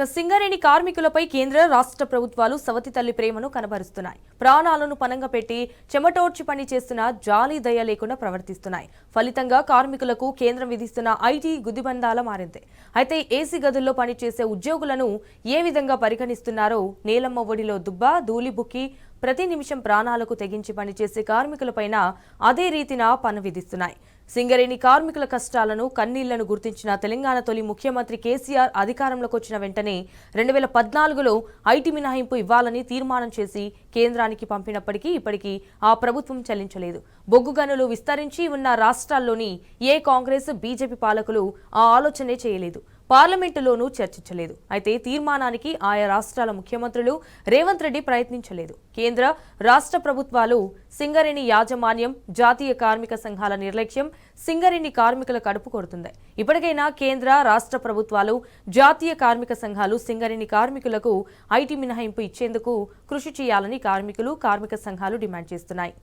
సింగరేణి కార్మికులపై కేంద్ర రాష్ట్ర ప్రభుత్వాలు సవతి తల్లి ప్రేమను కనబరుస్తున్నాయి. ప్రాణాలను పనంగా పెట్టి చెమటోడ్చి పని చేస్తున్న జాలి దయ లేకుండా ప్రవర్తిస్తున్నాయి. ఫలితంగా కార్మికులకు కేంద్రం విధిస్తున్న ఐటీ గుదిబండాల మారింది. అయితే ఏసీ గదుల్లో పనిచేసే ఉద్యోగులను ఏ విధంగా పరిగణిస్తున్నారో నేలమ్మ ఒడిలో దుబ్బ ధూళి బుక్కి ప్రతి నిమిషం ప్రాణాలకు తెగించి పనిచేసే కార్మికులపైన అదే రీతిన పన్ను విధిస్తున్నాయి. సింగరేణి కార్మికుల కష్టాలను కన్నీళ్లను గుర్తించిన తెలంగాణ తొలి ముఖ్యమంత్రి కేసీఆర్ అధికారంలోకి వచ్చిన వెంటనే 2014లో ఐటీ మినహాయింపు ఇవ్వాలని తీర్మానం చేసి కేంద్రానికి పంపినప్పటికీ ఇప్పటికీ ఆ ప్రభుత్వం చెల్లించలేదు. బొగ్గు గనులు విస్తరించి ఉన్న రాష్ట్రాల్లోని ఏ కాంగ్రెస్ బీజేపీ పాలకులు ఆ ఆలోచనే చేయలేదు. పార్లమెంటులోనూ చర్చించలేదు. అయితే తీర్మానానికి ఆయా రాష్ట్రాల ముఖ్యమంత్రులు రేవంత్ రెడ్డి ప్రయత్నించలేదు. కేంద్ర రాష్ట్ర ప్రభుత్వాలు సింగరేణి యాజమాన్యం జాతీయ కార్మిక సంఘాల నిర్లక్ష్యం సింగరేణి కార్మికుల కడుపు కొడుతుంది. ఇప్పటికైనా కేంద్ర రాష్ట్ర ప్రభుత్వాలు జాతీయ కార్మిక సంఘాలు సింగరేణి కార్మికులకు ఐటీ మినహాయింపు ఇచ్చేందుకు కృషి చేయాలని కార్మికులు కార్మిక సంఘాలు డిమాండ్ చేస్తున్నాయి.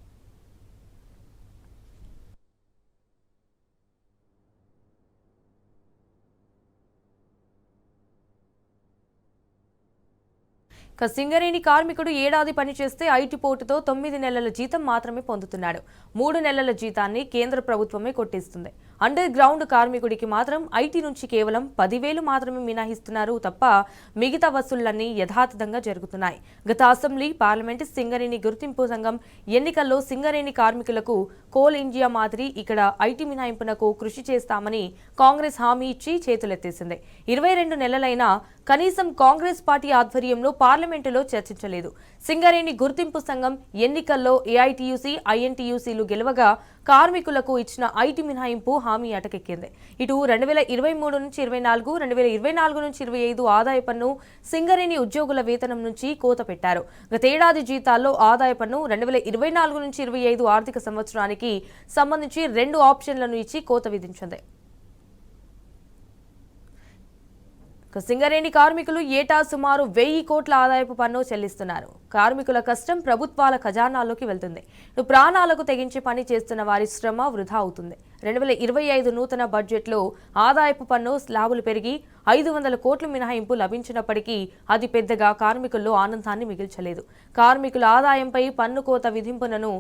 సింగరేణి కార్మికుడు ఏడాది పనిచేస్తే ఐటీ పోటుతో 9 నెలల జీతం మాత్రమే పొందుతున్నాడు. 3 నెలల జీతాన్ని కేంద్ర ప్రభుత్వమే కొట్టేస్తుంది. అండర్ గ్రౌండ్ కార్మికుడికి మాత్రం ఐటీ నుంచి కేవలం 10,000 మాత్రమే మినహాయిస్తున్నారు తప్ప మిగతా వసూళ్లన్నీ యథాతథంగా జరుగుతున్నాయి. గత అసెంబ్లీ పార్లమెంట్ సింగరేణి గుర్తింపు సంఘం ఎన్నికల్లో సింగరేణి కార్మికులకు కోల్ ఇండియా మాదిరి ఇక్కడ ఐటీ మినహాయింపునకు కృషి చేస్తామని కాంగ్రెస్ హామీ ఇచ్చి చేతులెత్తేసింది. 22 నెలలైనా కనీసం కాంగ్రెస్ పార్టీ ఆధ్వర్యంలో పార్లమెంటులో చర్చించలేదు. సింగరేణి గుర్తింపు సంఘం ఎన్నికల్లో ఏఐటీయూసీ ఐఎన్టీయూసీలు గెలవగా కార్మికులకు ఇచ్చిన ఐటీ మినహాయింపు హామీ అటకెక్కింది. ఇటు 2023 నుంచి 24, 2024 నుంచి 25 ఆదాయ పన్ను సింగరేణి ఉద్యోగుల వేతనం నుంచి కోత పెట్టారు. గతేడాది జీతాల్లో ఆదాయ పన్ను 2024 నుంచి 25 ఆర్థిక సంవత్సరానికి సంబంధించి 2 ఆప్షన్లను ఇచ్చి కోత విధించింది. సింగరేణి కార్మికులు ఏటా సుమారు 1000 కోట్ల ఆదాయపు పన్ను చెల్లిస్తున్నారు. కార్మికుల కష్టం ప్రభుత్వాల ఖజానాల్లోకి వెళ్తుంది. ప్రాణాలకు తెగించి పని చేస్తున్న వారి శ్రమ వృధా అవుతుంది. 2025 నూతన బడ్జెట్లో ఆదాయపు పన్ను స్లాబులు పెరిగి 500 కోట్ల మినహాయింపు లభించినప్పటికీ అది పెద్దగా కార్మికుల్లో ఆనందాన్ని మిగిల్చలేదు. కార్మికుల ఆదాయంపై పన్ను కోత విధింపునను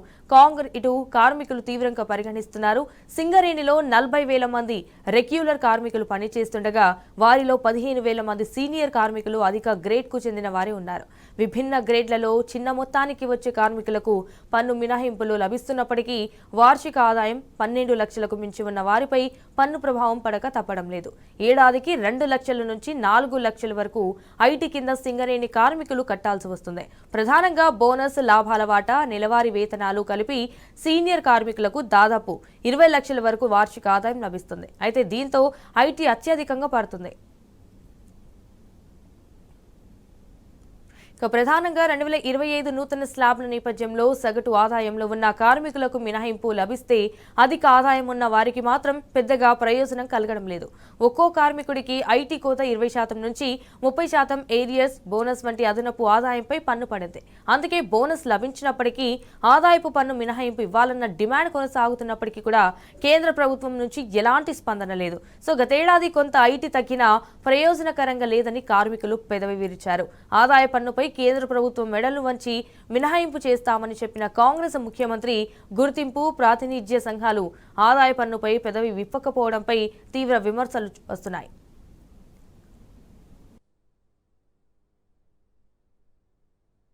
ఇటు కార్మికులు తీవ్రంగా పరిగణిస్తున్నారు. సింగరేణిలో 40,000 మంది రెగ్యులర్ కార్మికులు పనిచేస్తుండగా వారిలో 15,000 మంది సీనియర్ కార్మికులు అధిక గ్రేడ్కు చెందిన వారే ఉన్నారు. విభిన్న గ్రేడ్లలో చిన్న మొత్తానికి వచ్చే కార్మికులకు పన్ను మినహాయింపులు లభిస్తున్నప్పటికీ వార్షిక ఆదాయం 12 లక్షలకు మించి ఉన్న వారిపై పన్ను ప్రభావం పడక తప్పడం లేదు. ఏడాదికి 2 లక్షల నుంచి 4 లక్షల వరకు ఐటీ కింద సింగరేణి కార్మికులు కట్టాల్సి వస్తుంది. ప్రధానంగా బోనస్, లాభాల వాటా, నెలవారీ వేతనాలు కలిపి సీనియర్ కార్మికులకు దాదాపు 20 లక్షల వరకు వార్షిక ఆదాయం లభిస్తుంది. అయితే దీంతో ఐటీ అత్యధికంగా పడుతుంది. ప్రధానంగా 2025 నూతన స్లాబ్ల నేపథ్యంలో సగటు ఆదాయంలో ఉన్న కార్మికులకు మినహాయింపు లభిస్తే అధిక ఆదాయం ఉన్న వారికి మాత్రం పెద్దగా ప్రయోజనం కలగడం లేదు. ఒక్కో కార్మికుడికి ఐటీ కోత 20% నుంచి 30% ఏరియర్స్, బోనస్ వంటి అదనపు ఆదాయంపై పన్ను పడింది. అందుకే బోనస్ లభించినప్పటికీ ఆదాయపు పన్ను మినహాయింపు ఇవ్వాలన్న డిమాండ్ కొనసాగుతున్నప్పటికీ కూడా కేంద్ర ప్రభుత్వం నుంచి ఎలాంటి స్పందన లేదు. గతేడాది కొంత ఐటీ తగ్గినా ప్రయోజనకరంగా లేదని కార్మికులు పెదవి విరిచారు. ఆదాయ పన్నుపై కేంద్ర ప్రభుత్వం మెడలు వంచి మినహాయింపు చేస్తామని చెప్పిన కాంగ్రెస్ ముఖ్యమంత్రి గుర్తింపు ప్రాతినిధ్య సంఘాలు ఆదాయ పన్నుపై పెదవి విప్పకపోవడంపై తీవ్ర విమర్శలు వస్తున్నాయి.